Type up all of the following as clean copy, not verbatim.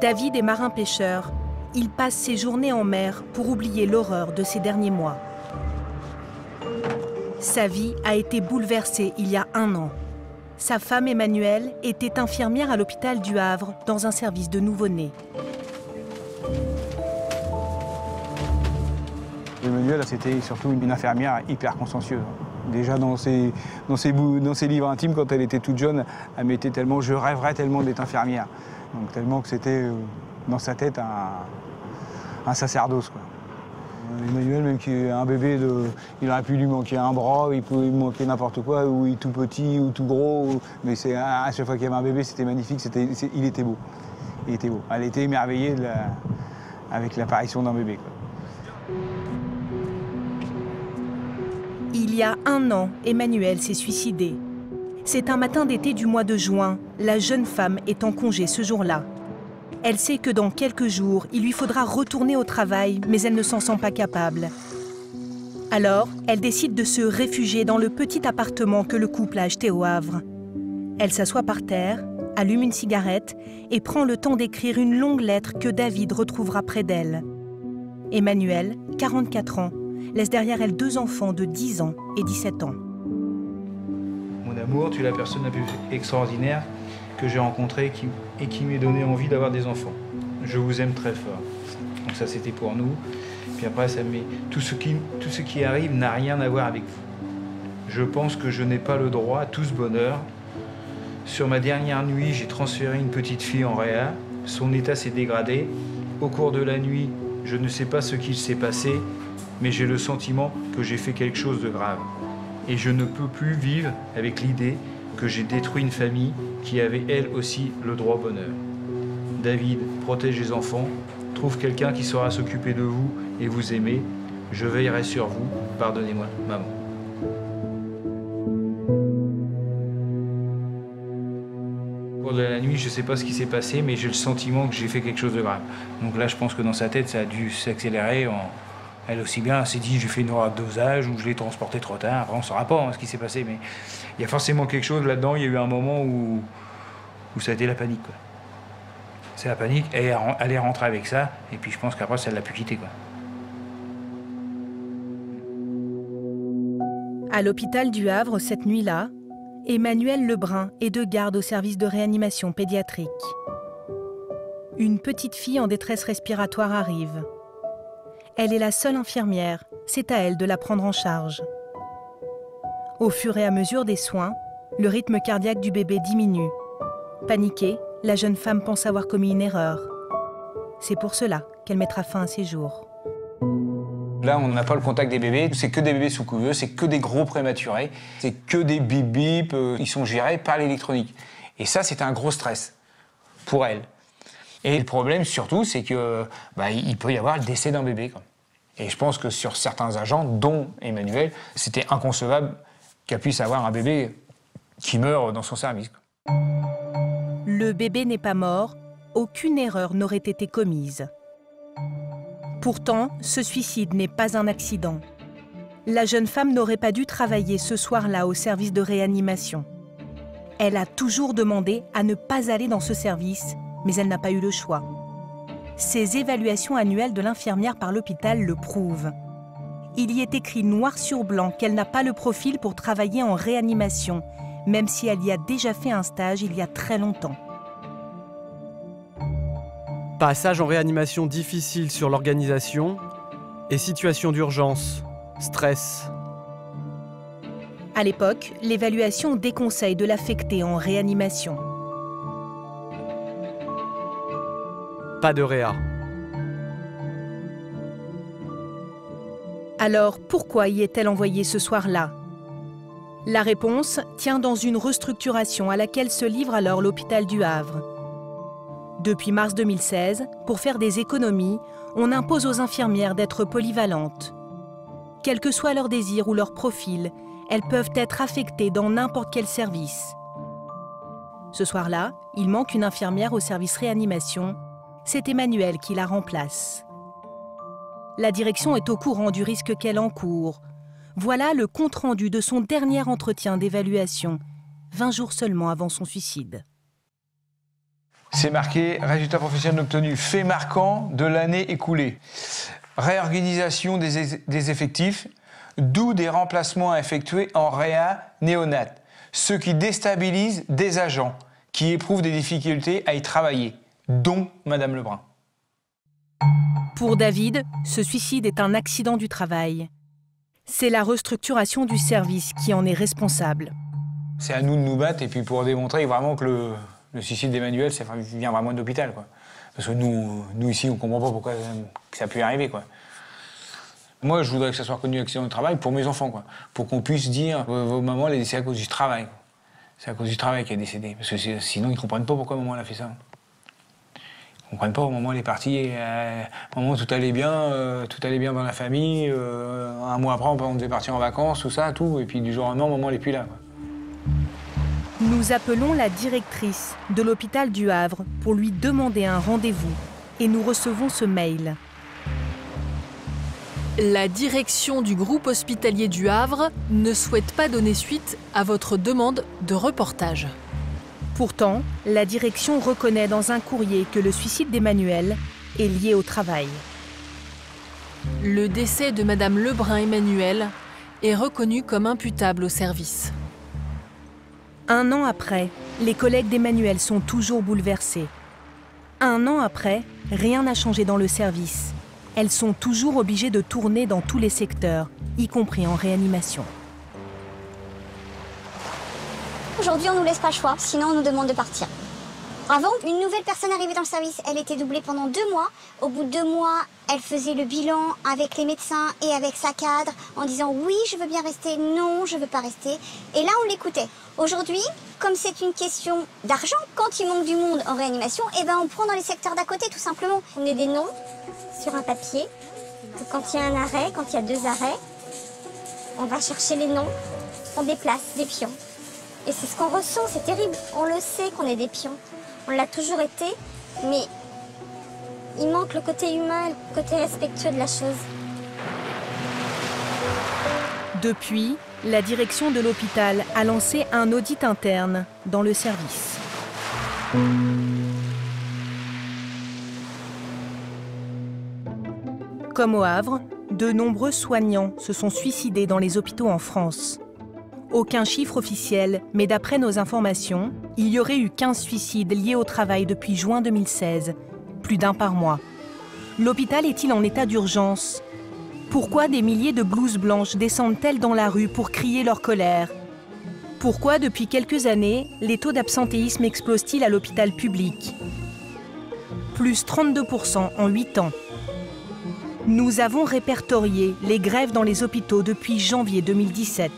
David est marin-pêcheur. Il passe ses journées en mer pour oublier l'horreur de ces derniers mois. Sa vie a été bouleversée il y a 1 an. Sa femme Emmanuelle était infirmière à l'hôpital du Havre dans un service de nouveau-nés. Emmanuelle, c'était surtout une infirmière hyper consciencieuse. Déjà dans ses livres intimes, quand elle était toute jeune, elle mettait tellement « je rêverais tellement d'être infirmière ». Donc tellement que c'était dans sa tête un sacerdoce, quoi. Emmanuel, même qu'il a un bébé, il aurait pu lui manquer un bras, il pouvait lui manquer n'importe quoi, ou il est tout petit ou tout gros. Mais à chaque fois qu'il y avait un bébé, c'était magnifique, il était beau. Il était beau. Elle était émerveillée avec l'apparition d'un bébé, quoi. Il y a 1 an, Emmanuelle s'est suicidée. C'est un matin d'été du mois de juin. La jeune femme est en congé ce jour-là. Elle sait que dans quelques jours, il lui faudra retourner au travail, mais elle ne s'en sent pas capable. Alors, elle décide de se réfugier dans le petit appartement que le couple a acheté au Havre. Elle s'assoit par terre, allume une cigarette et prend le temps d'écrire une longue lettre que David retrouvera près d'elle. Emmanuelle, 44 ans, laisse derrière elle 2 enfants de 10 ans et 17 ans. Mon amour, tu es la personne la plus extraordinaire que j'ai rencontrée et qui m'ait donné envie d'avoir des enfants. Je vous aime très fort. Donc ça, c'était pour nous. Puis après, tout ce qui arrive n'a rien à voir avec vous. Je pense que je n'ai pas le droit à tout ce bonheur. Sur ma dernière nuit, j'ai transféré une petite fille en réa. Son état s'est dégradé. Au cours de la nuit, je ne sais pas ce qu'il s'est passé, mais j'ai le sentiment que j'ai fait quelque chose de grave. Et je ne peux plus vivre avec l'idée que j'ai détruit une famille qui avait elle aussi le droit au bonheur. David, protège les enfants, trouve quelqu'un qui saura s'occuper de vous et vous aimer. Je veillerai sur vous. Pardonnez-moi, maman. Au cours de la nuit, je ne sais pas ce qui s'est passé, mais j'ai le sentiment que j'ai fait quelque chose de grave. Donc là, je pense que dans sa tête, ça a dû s'accélérer. Elle aussi bien, elle s'est dit, j'ai fait une erreur de dosage ou je l'ai transporté trop tard. Après, on ne saura pas ce qui s'est passé, mais il y a forcément quelque chose là-dedans. Il y a eu un moment où ça a été la panique, quoi. C'est la panique, et elle est rentrée avec ça, et puis je pense qu'après, ça ne l'a plus quittée, quoi. À l'hôpital du Havre, cette nuit-là, Emmanuelle Lebrun est de garde au service de réanimation pédiatrique. Une petite fille en détresse respiratoire arrive. Elle est la seule infirmière, c'est à elle de la prendre en charge. Au fur et à mesure des soins, le rythme cardiaque du bébé diminue. Paniquée, la jeune femme pense avoir commis une erreur. C'est pour cela qu'elle mettra fin à ses jours. Là, on n'a pas le contact des bébés, c'est que des bébés sous couveuse, c'est que des gros prématurés, c'est que des bip-bip, ils sont gérés par l'électronique. Et ça, c'est un gros stress pour elle. Et le problème, surtout, c'est que il peut y avoir le décès d'un bébé, quoi. Et je pense que sur certains agents, dont Emmanuelle, c'était inconcevable qu'elle puisse avoir un bébé qui meurt dans son service, quoi. Le bébé n'est pas mort, aucune erreur n'aurait été commise. Pourtant, ce suicide n'est pas un accident. La jeune femme n'aurait pas dû travailler ce soir-là au service de réanimation. Elle a toujours demandé à ne pas aller dans ce service, mais elle n'a pas eu le choix. Ces évaluations annuelles de l'infirmière par l'hôpital le prouvent. Il y est écrit noir sur blanc qu'elle n'a pas le profil pour travailler en réanimation, même si elle y a déjà fait un stage il y a très longtemps. Passage en réanimation difficile sur l'organisation et situation d'urgence, stress. À l'époque, l'évaluation déconseille de l'affecter en réanimation. Pas de réa. Alors, pourquoi y est-elle envoyée ce soir-là? La réponse tient dans une restructuration à laquelle se livre alors l'hôpital du Havre. Depuis mars 2016, pour faire des économies, on impose aux infirmières d'être polyvalentes. Quel que soit leur désir ou leur profil, elles peuvent être affectées dans n'importe quel service. Ce soir-là, il manque une infirmière au service réanimation. C'est Emmanuelle qui la remplace. La direction est au courant du risque qu'elle encourt. Voilà le compte-rendu de son dernier entretien d'évaluation, 20 jours seulement avant son suicide. C'est marqué « Résultats professionnels obtenus, fait marquant de l'année écoulée ». Réorganisation des effectifs, d'où des remplacements à effectuer en réa néonate, ce qui déstabilise des agents qui éprouvent des difficultés à y travailler, dont Madame Lebrun. Pour David, ce suicide est un accident du travail. C'est la restructuration du service qui en est responsable. C'est à nous de nous battre et puis pour démontrer vraiment que le suicide d'Emmanuel, ça vient vraiment de l'hôpital, quoi. Parce que nous ici, on ne comprend pas pourquoi ça a pu arriver, quoi. Moi, je voudrais que ça soit reconnu accident du travail pour mes enfants, quoi. Pour qu'on puisse dire vos mamans, elle est décédée à cause du travail. C'est à cause du travail qu'elle est décédée. Parce que sinon, ils ne comprennent pas pourquoi maman elle a fait ça. Ils ne comprennent pas, maman elle est partie, maman tout allait bien dans la famille, un mois après on devait partir en vacances, tout ça, tout, et puis du jour au lendemain, maman elle n'est plus là, quoi. Nous appelons la directrice de l'hôpital du Havre pour lui demander un rendez-vous et nous recevons ce mail. La direction du groupe hospitalier du Havre ne souhaite pas donner suite à votre demande de reportage. Pourtant, la direction reconnaît dans un courrier que le suicide d'Emmanuel est lié au travail. Le décès de Madame Lebrun Emmanuel est reconnu comme imputable au service. 1 an après, les collègues d'Emmanuel sont toujours bouleversés. 1 an après, rien n'a changé dans le service. Elles sont toujours obligées de tourner dans tous les secteurs, y compris en réanimation. Aujourd'hui, on ne nous laisse pas le choix, sinon on nous demande de partir. Avant, une nouvelle personne arrivait dans le service, elle était doublée pendant 2 mois. Au bout de 2 mois, elle faisait le bilan avec les médecins et avec sa cadre en disant « oui, je veux bien rester, non, je ne veux pas rester ». Et là, on l'écoutait. Aujourd'hui, comme c'est une question d'argent, quand il manque du monde en réanimation, eh ben on prend dans les secteurs d'à côté, tout simplement. On met des noms sur un papier. Quand il y a un arrêt, quand il y a 2 arrêts, on va chercher les noms, on déplace des pions. Et c'est ce qu'on ressent, c'est terrible. On le sait qu'on est des pions. On l'a toujours été, mais il manque le côté humain, le côté respectueux de la chose. Depuis, la direction de l'hôpital a lancé un audit interne dans le service. Comme au Havre, de nombreux soignants se sont suicidés dans les hôpitaux en France. Aucun chiffre officiel, mais d'après nos informations, il y aurait eu 15 suicides liés au travail depuis juin 2016, plus d'1 par mois. L'hôpital est-il en état d'urgence? Pourquoi des milliers de blouses blanches descendent-elles dans la rue pour crier leur colère? Pourquoi, depuis quelques années, les taux d'absentéisme explosent-ils à l'hôpital public? Plus 32% en 8 ans. Nous avons répertorié les grèves dans les hôpitaux depuis janvier 2017.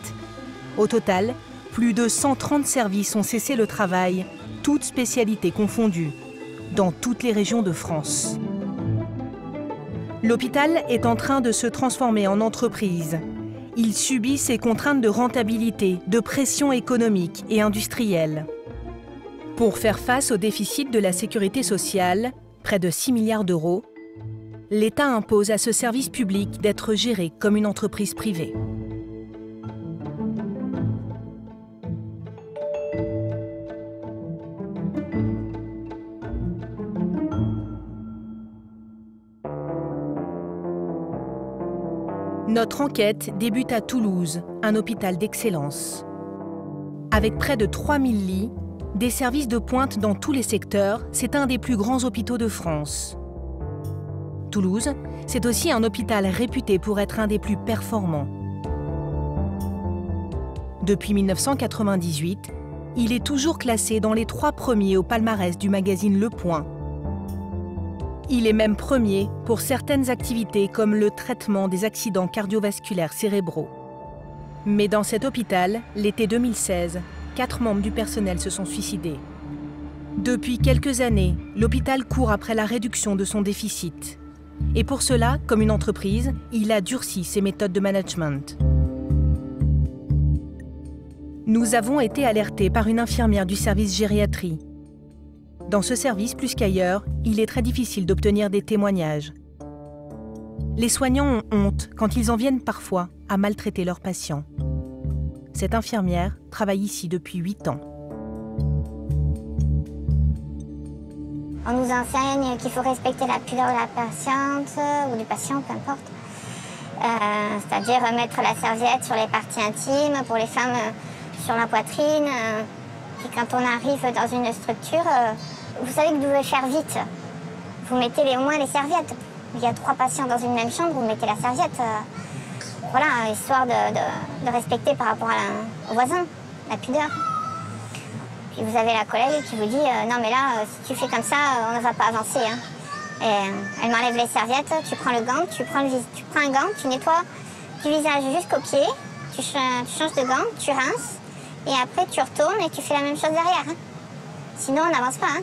Au total, plus de 130 services ont cessé le travail, toutes spécialités confondues, dans toutes les régions de France. L'hôpital est en train de se transformer en entreprise. Il subit ses contraintes de rentabilité, de pression économique et industrielle. Pour faire face au déficit de la sécurité sociale, près de 6 milliards d'euros, l'État impose à ce service public d'être géré comme une entreprise privée. Notre enquête débute à Toulouse, un hôpital d'excellence. Avec près de 3000 lits, des services de pointe dans tous les secteurs, c'est un des plus grands hôpitaux de France. Toulouse, c'est aussi un hôpital réputé pour être un des plus performants. Depuis 1998, il est toujours classé dans les 3 premiers au palmarès du magazine Le Point. Il est même premier pour certaines activités comme le traitement des accidents cardiovasculaires cérébraux. Mais dans cet hôpital, l'été 2016, 4 membres du personnel se sont suicidés. Depuis quelques années, l'hôpital court après la réduction de son déficit. Et pour cela, comme une entreprise, il a durci ses méthodes de management. Nous avons été alertés par une infirmière du service gériatrie. Dans ce service, plus qu'ailleurs, il est très difficile d'obtenir des témoignages. Les soignants ont honte quand ils en viennent parfois à maltraiter leurs patients. Cette infirmière travaille ici depuis 8 ans. On nous enseigne qu'il faut respecter la pudeur de la patiente ou du patient, peu importe. C'est-à-dire mettre la serviette sur les parties intimes, pour les femmes sur la poitrine. Puis quand on arrive dans une structure, vous savez que vous devez faire vite. Vous mettez au moins les serviettes. Il y a 3 patients dans une même chambre, vous mettez la serviette. Voilà, histoire de respecter par rapport au voisin, la pudeur. Puis vous avez la collègue qui vous dit non mais là, si tu fais comme ça, on ne va pas avancer. Hein. Et elle m'enlève les serviettes, tu prends le gant, tu prends un gant, tu nettoies du visage jusqu'aux pieds, tu changes de gant, tu rinces, et après tu retournes et tu fais la même chose derrière. Hein. Sinon on n'avance pas. Hein.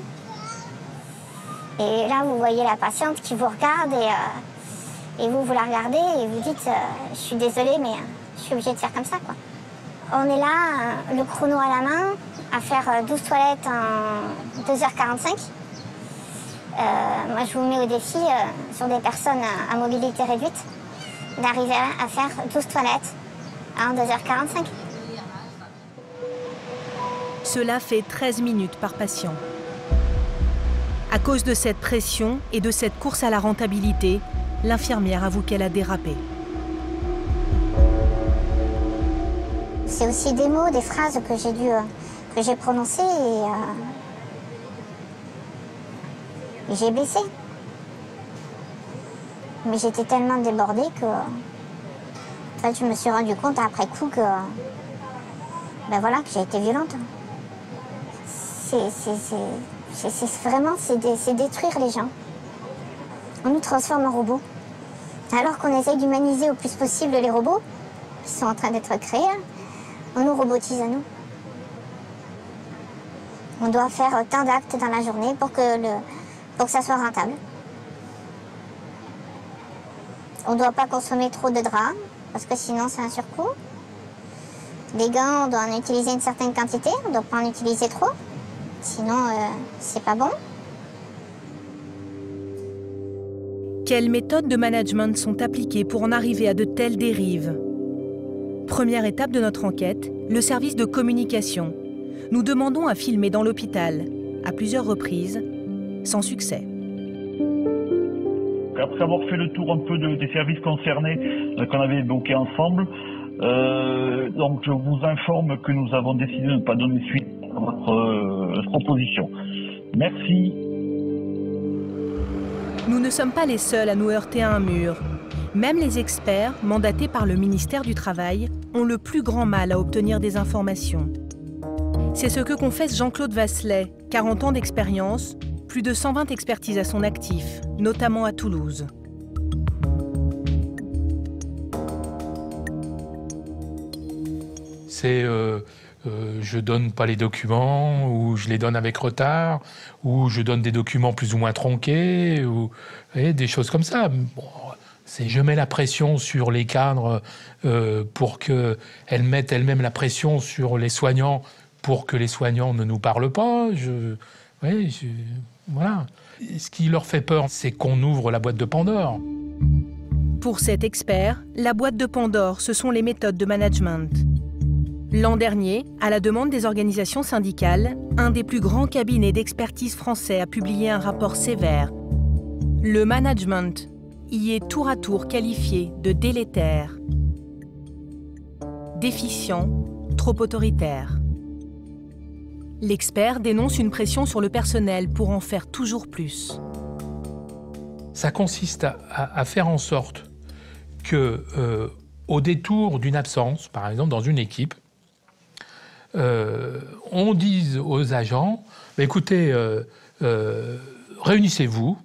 Et là vous voyez la patiente qui vous regarde et vous la regardez et vous dites je suis désolée mais je suis obligée de faire comme ça quoi. On est là, le chrono à la main, à faire 12 toilettes en 2h45. Moi, je vous mets au défi, sur des personnes à mobilité réduite, d'arriver à faire 12 toilettes en 2h45. Cela fait 13 minutes par patient. À cause de cette pression et de cette course à la rentabilité, l'infirmière avoue qu'elle a dérapé. C'est aussi des mots, des phrases que j'ai prononcées et j'ai blessé. Mais j'étais tellement débordée que en fait, je me suis rendu compte après coup que que j'ai été violente. C'est vraiment détruire les gens. On nous transforme en robots. Alors qu'on essaye d'humaniser au plus possible les robots qui sont en train d'être créés, on nous robotise à nous. On doit faire tant d'actes dans la journée pour que ça soit rentable. On ne doit pas consommer trop de draps, parce que sinon c'est un surcoût. Les gants, on doit en utiliser une certaine quantité, on ne doit pas en utiliser trop, sinon c'est pas bon. Quelles méthodes de management sont appliquées pour en arriver à de telles dérives? Première étape de notre enquête, le service de communication. Nous demandons à filmer dans l'hôpital, à plusieurs reprises, sans succès. Après avoir fait le tour un peu des services concernés qu'on avait évoqués ensemble, donc je vous informe que nous avons décidé de ne pas donner suite à votre proposition. Merci. Nous ne sommes pas les seuls à nous heurter à un mur. Même les experts, mandatés par le ministère du Travail, ont le plus grand mal à obtenir des informations. C'est ce que confesse Jean-Claude Vasselet, 40 ans d'expérience, plus de 120 expertises à son actif, notamment à Toulouse. C'est je donne pas les documents, ou je les donne avec retard, ou je donne des documents plus ou moins tronqués, ou des choses comme ça. Bon, je mets la pression sur les cadres pour qu'elles mettent elles-mêmes la pression sur les soignants pour que les soignants ne nous parlent pas. Voilà. Ce qui leur fait peur, c'est qu'on ouvre la boîte de Pandore. Pour cet expert, la boîte de Pandore, ce sont les méthodes de management. L'an dernier, à la demande des organisations syndicales, un des plus grands cabinets d'expertise français a publié un rapport sévère. Le management y est tour à tour qualifié de délétère, déficient, trop autoritaire. L'expert dénonce une pression sur le personnel pour en faire toujours plus. Ça consiste à faire en sorte que, au détour d'une absence, par exemple dans une équipe, on dise aux agents, écoutez, réunissez-vous,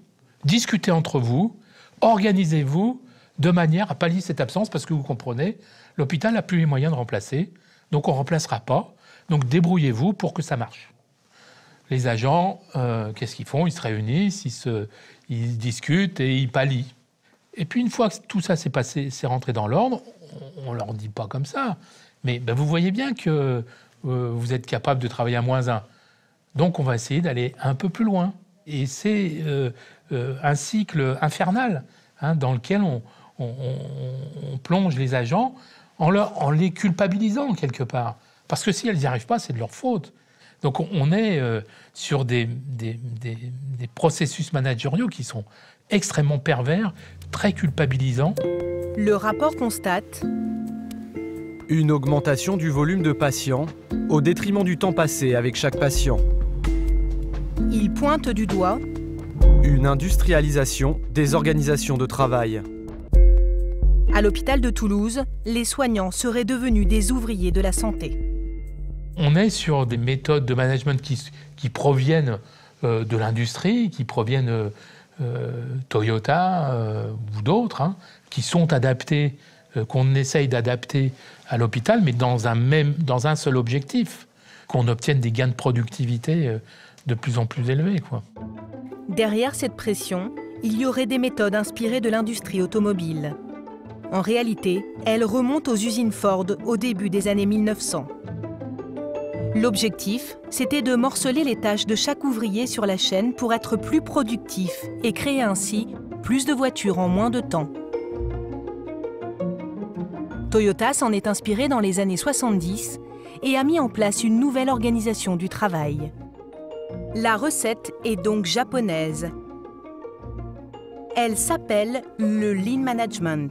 discutez entre vous, organisez-vous de manière à pallier cette absence, parce que vous comprenez, l'hôpital n'a plus les moyens de remplacer, donc on ne remplacera pas, donc débrouillez-vous pour que ça marche. Les agents, qu'est-ce qu'ils font? Ils se réunissent, ils discutent et ils pallient. Et puis une fois que tout ça s'est passé, c'est rentré dans l'ordre, on ne leur dit pas comme ça, mais vous voyez bien que vous êtes capable de travailler à -1. Donc on va essayer d'aller un peu plus loin. Et c'est un cycle infernal dans lequel on plonge les agents en les culpabilisant quelque part. Parce que si elles n'y arrivent pas, c'est de leur faute. Donc on est sur des processus managériaux qui sont extrêmement pervers, très culpabilisants. Le rapport constate une augmentation du volume de patients au détriment du temps passé avec chaque patient. Il pointe du doigt Une industrialisation des organisations de travail. à l'hôpital de Toulouse, les soignants seraient devenus des ouvriers de la santé. On est sur des méthodes de management qui proviennent de l'industrie, qui proviennent Toyota ou d'autres, hein, qui sont adaptés, qu'on essaye d'adapter à l'hôpital, mais dans un seul objectif, qu'on obtienne des gains de productivité de plus en plus élevés, quoi. Derrière cette pression, il y aurait des méthodes inspirées de l'industrie automobile. En réalité, elles remontent aux usines Ford au début des années 1900. L'objectif, c'était de morceler les tâches de chaque ouvrier sur la chaîne pour être plus productif et créer ainsi plus de voitures en moins de temps. Toyota s'en est inspiré dans les années 70 et a mis en place une nouvelle organisation du travail. La recette est donc japonaise. Elle s'appelle le Lean Management.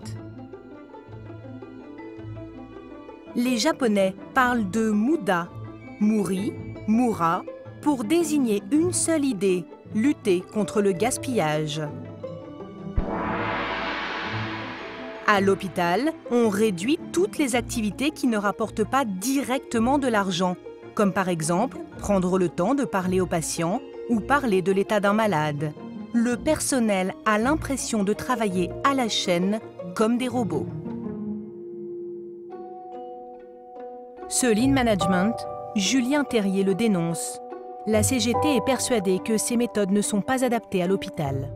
Les Japonais parlent de Muda, Muri, Mura, pour désigner une seule idée, lutter contre le gaspillage. À l'hôpital, on réduit toutes les activités qui ne rapportent pas directement de l'argent, comme par exemple prendre le temps de parler aux patients ou parler de l'état d'un malade. Le personnel a l'impression de travailler à la chaîne comme des robots. Ce Lean Management, Julien Terrier le dénonce. La CGT est persuadée que ces méthodes ne sont pas adaptées à l'hôpital.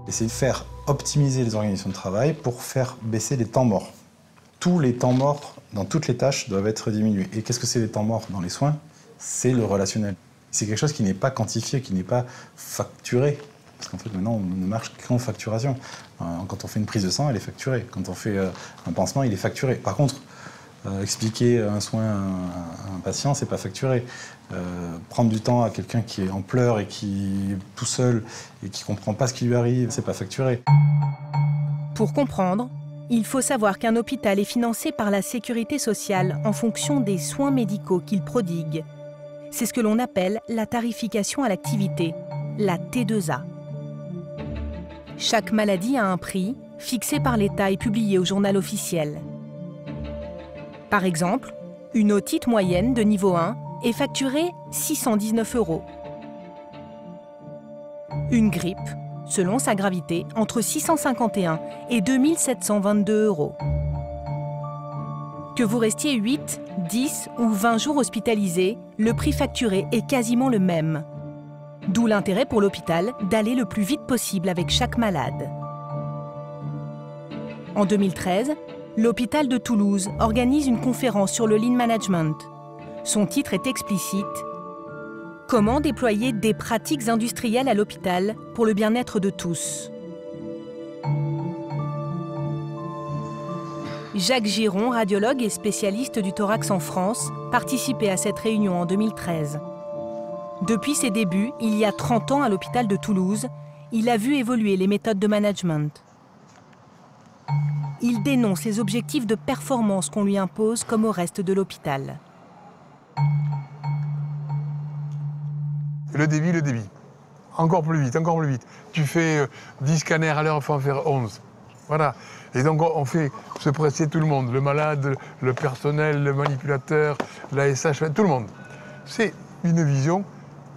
C'est faire optimiser les organisations de travail pour faire baisser les temps morts. Tous les temps morts dans toutes les tâches doivent être diminués. Et qu'est-ce que c'est les temps morts dans les soins? C'est le relationnel. C'est quelque chose qui n'est pas quantifié, qui n'est pas facturé. Parce qu'en fait, maintenant, on ne marche qu'en facturation. Quand on fait une prise de sang, elle est facturée. Quand on fait un pansement, il est facturé. Par contre, expliquer un soin à un patient, c'est pas facturé. Prendre du temps à quelqu'un qui est en pleurs et qui est tout seul et qui comprend pas ce qui lui arrive, c'est pas facturé. Pour comprendre, il faut savoir qu'un hôpital est financé par la sécurité sociale en fonction des soins médicaux qu'il prodigue. C'est ce que l'on appelle la tarification à l'activité, la T2A. Chaque maladie a un prix, fixé par l'État et publié au journal officiel. Par exemple, une otite moyenne de niveau 1 est facturée 619 €. Une grippe, selon sa gravité, entre 651 et 2722 €. Que vous restiez 8, 10 ou 20 jours hospitalisé, le prix facturé est quasiment le même. D'où l'intérêt pour l'hôpital d'aller le plus vite possible avec chaque malade. En 2013, l'hôpital de Toulouse organise une conférence sur le Lean Management. Son titre est explicite « Comment déployer des pratiques industrielles à l'hôpital pour le bien-être de tous ?» Jacques Giron, radiologue et spécialiste du thorax en France, participait à cette réunion en 2013. Depuis ses débuts, il y a 30 ans à l'hôpital de Toulouse, il a vu évoluer les méthodes de management. Il dénonce les objectifs de performance qu'on lui impose comme au reste de l'hôpital. Le débit. Encore plus vite, encore plus vite. Tu fais 10 scanners à l'heure, il faut en faire 11. Voilà. Et donc on fait se presser tout le monde, le malade, le personnel, le manipulateur, la SH, tout le monde. C'est une vision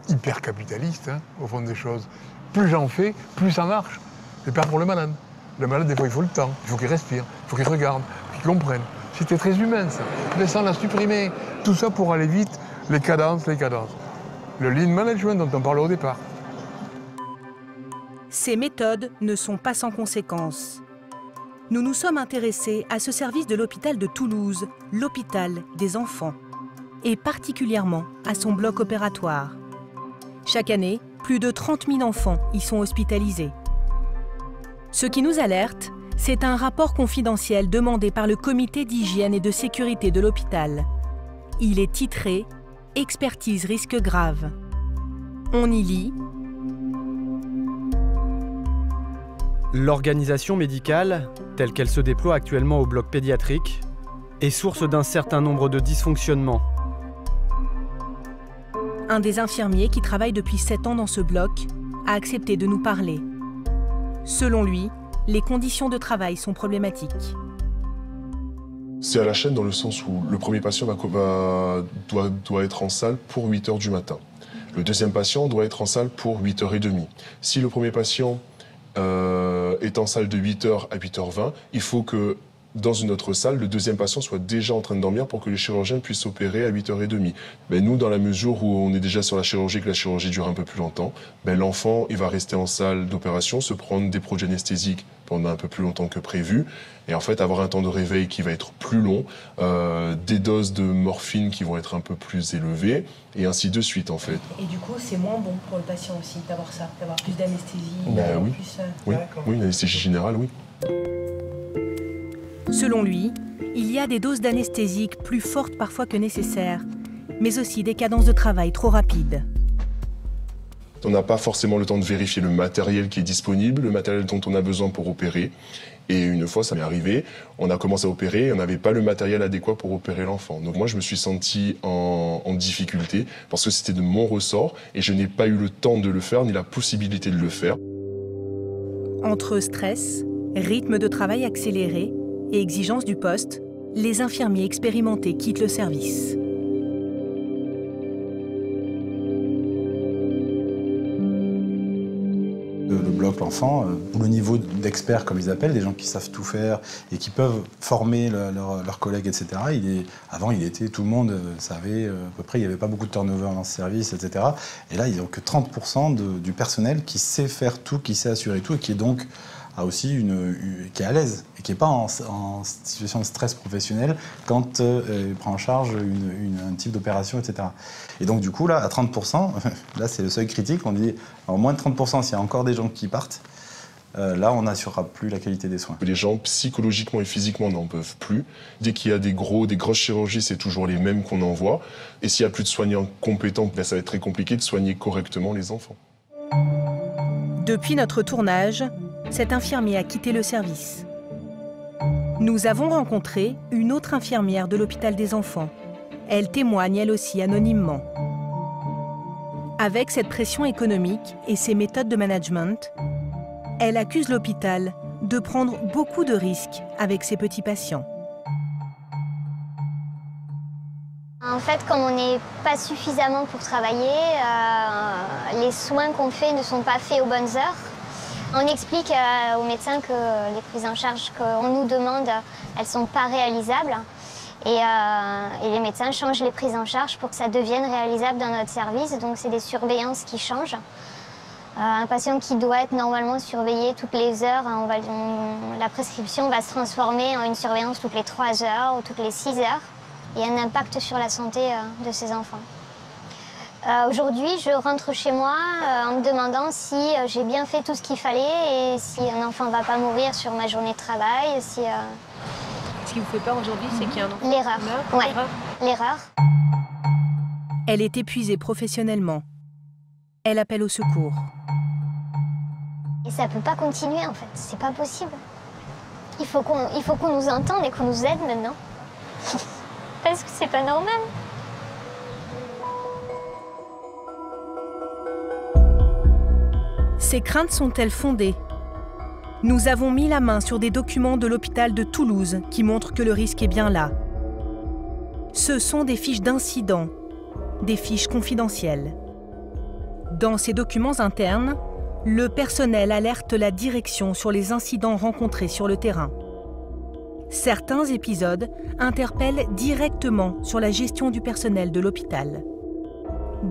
hyper capitaliste, hein, au fond des choses. Plus j'en fais, plus ça marche. C'est pas pour le malade. Le malade, des fois, il faut le temps, il faut qu'il respire, il faut qu'il regarde, qu'il comprenne. C'était très humain, ça. Mais ça, on l'a supprimé. Tout ça pour aller vite, les cadences. Le lean management dont on parlait au départ. Ces méthodes ne sont pas sans conséquences. Nous nous sommes intéressés à ce service de l'hôpital de Toulouse, l'hôpital des enfants, et particulièrement à son bloc opératoire. Chaque année, plus de 30 000 enfants y sont hospitalisés. Ce qui nous alerte, C'est un rapport confidentiel demandé par le comité d'hygiène et de sécurité de l'hôpital. Il est titré « Expertise risque grave ». On y lit « L'organisation médicale, telle qu'elle se déploie actuellement au bloc pédiatrique, est source d'un certain nombre de dysfonctionnements. » Un des infirmiers qui travaille depuis 7 ans dans ce bloc a accepté de nous parler. Selon lui, les conditions de travail sont problématiques. C'est à la chaîne dans le sens où le premier patient doit être en salle pour 8 h du matin. Le deuxième patient doit être en salle pour 8 h 30. Si le premier patient est en salle de 8 h à 8 h 20, il faut que dans une autre salle, le deuxième patient soit déjà en train de dormir pour que les chirurgiens puissent opérer à 8 h 30. Mais nous, dans la mesure où on est déjà sur la chirurgie, que la chirurgie dure un peu plus longtemps, l'enfant il va rester en salle d'opération, se prendre des produits anesthésiques pendant un peu plus longtemps que prévu, et en fait avoir un temps de réveil qui va être plus long, des doses de morphine qui vont être un peu plus élevées, et ainsi de suite en fait. Et du coup, c'est moins bon pour le patient aussi d'avoir ça, d'avoir plus d'anesthésie. Oui. Oui, une anesthésie générale, oui. Selon lui, il y a des doses d'anesthésiques plus fortes parfois que nécessaire, mais aussi des cadences de travail trop rapides. On n'a pas forcément le temps de vérifier le matériel qui est disponible, le matériel dont on a besoin pour opérer. Et une fois, ça m'est arrivé, on a commencé à opérer et on n'avait pas le matériel adéquat pour opérer l'enfant. Donc moi, je me suis senti en difficulté parce que c'était de mon ressort et je n'ai pas eu le temps de le faire ni la possibilité de le faire. Entre stress, rythme de travail accéléré et exigence du poste, les infirmiers expérimentés quittent le service. Le bloc l'enfant, le niveau d'experts comme ils appellent, des gens qui savent tout faire et qui peuvent former leurs collègues, etc. Avant, tout le monde savait à peu près, il n'y avait pas beaucoup de turnover dans ce service, etc. Et là, ils n'ont que 30% du personnel qui sait faire tout, qui sait assurer tout et qui est donc qui est à l'aise et qui n'est pas en situation de stress professionnel quand il prend en charge un type d'opération, etc. Et donc du coup, là, à 30%, là c'est le seuil critique, on dit en moins de 30%, s'il y a encore des gens qui partent, là on n'assurera plus la qualité des soins. Les gens psychologiquement et physiquement n'en peuvent plus. Dès qu'il y a des grosses chirurgies, c'est toujours les mêmes qu'on envoie. Et s'il n'y a plus de soignants compétents, ça va être très compliqué de soigner correctement les enfants. Depuis notre tournage, cet infirmier a quitté le service. Nous avons rencontré une autre infirmière de l'hôpital des enfants. Elle témoigne elle aussi anonymement. Avec cette pression économique et ses méthodes de management, elle accuse l'hôpital de prendre beaucoup de risques avec ses petits patients. En fait, comme on n'est pas suffisamment pour travailler, les soins qu'on fait ne sont pas faits aux bonnes heures. On explique aux médecins que les prises en charge qu'on nous demande, elles ne sont pas réalisables. Et les médecins changent les prises en charge pour que ça devienne réalisable dans notre service. Donc c'est des surveillances qui changent. Un patient qui doit être normalement surveillé toutes les heures, la prescription va se transformer en une surveillance toutes les 3 heures ou toutes les 6 heures. Il y a un impact sur la santé de ces enfants. Aujourd'hui, je rentre chez moi en me demandant si j'ai bien fait tout ce qu'il fallait et si un enfant ne va pas mourir sur ma journée de travail. Ce qui vous fait peur aujourd'hui, c'est qu'il y a un enfant l'erreur. Ouais, l'erreur. Elle est épuisée professionnellement. Elle appelle au secours. Et ça ne peut pas continuer en fait, c'est pas possible. Il faut qu'on nous entende et qu'on nous aide maintenant. Parce que c'est pas normal. Ces craintes sont-elles fondées? Nous avons mis la main sur des documents de l'hôpital de Toulouse qui montrent que le risque est bien là. Ce sont des fiches d'incidents, des fiches confidentielles. Dans ces documents internes, le personnel alerte la direction sur les incidents rencontrés sur le terrain. Certains épisodes interpellent directement sur la gestion du personnel de l'hôpital.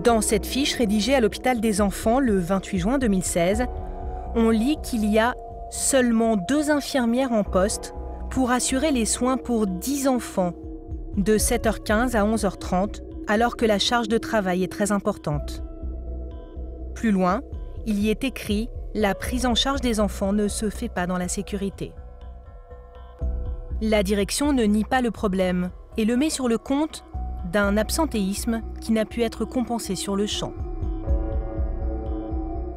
Dans cette fiche rédigée à l'hôpital des enfants le 28 juin 2016, on lit qu'il y a seulement 2 infirmières en poste pour assurer les soins pour 10 enfants, de 7h15 à 11h30, alors que la charge de travail est très importante. Plus loin, il y est écrit « La prise en charge des enfants ne se fait pas dans la sécurité ». La direction ne nie pas le problème et le met sur le compte d'un absentéisme qui n'a pu être compensé sur le champ.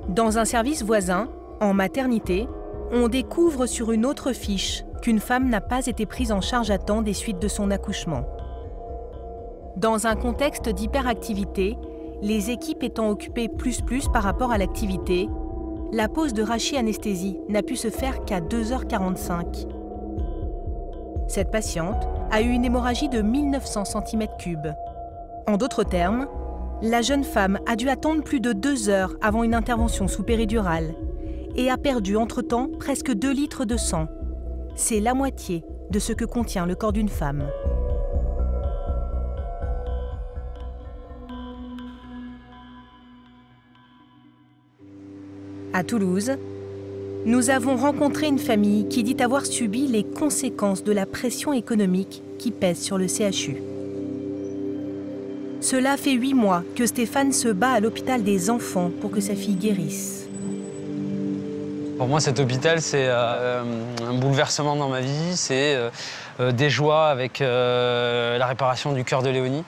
Dans un service voisin, en maternité, on découvre sur une autre fiche qu'une femme n'a pas été prise en charge à temps des suites de son accouchement. Dans un contexte d'hyperactivité, les équipes étant occupées plus par rapport à l'activité, la pose de rachianesthésie n'a pu se faire qu'à 2h45. Cette patiente a eu une hémorragie de 1900 cm3. En d'autres termes, la jeune femme a dû attendre plus de 2 heures avant une intervention sous péridurale et a perdu entre-temps presque 2 litres de sang. C'est la moitié de ce que contient le corps d'une femme. À Toulouse, nous avons rencontré une famille qui dit avoir subi les conséquences de la pression économique qui pèse sur le CHU. Cela fait 8 mois que Stéphane se bat à l'hôpital des enfants pour que sa fille guérisse. Pour moi, cet hôpital, c'est un bouleversement dans ma vie. C'est des joies avec la réparation du cœur de Léonie,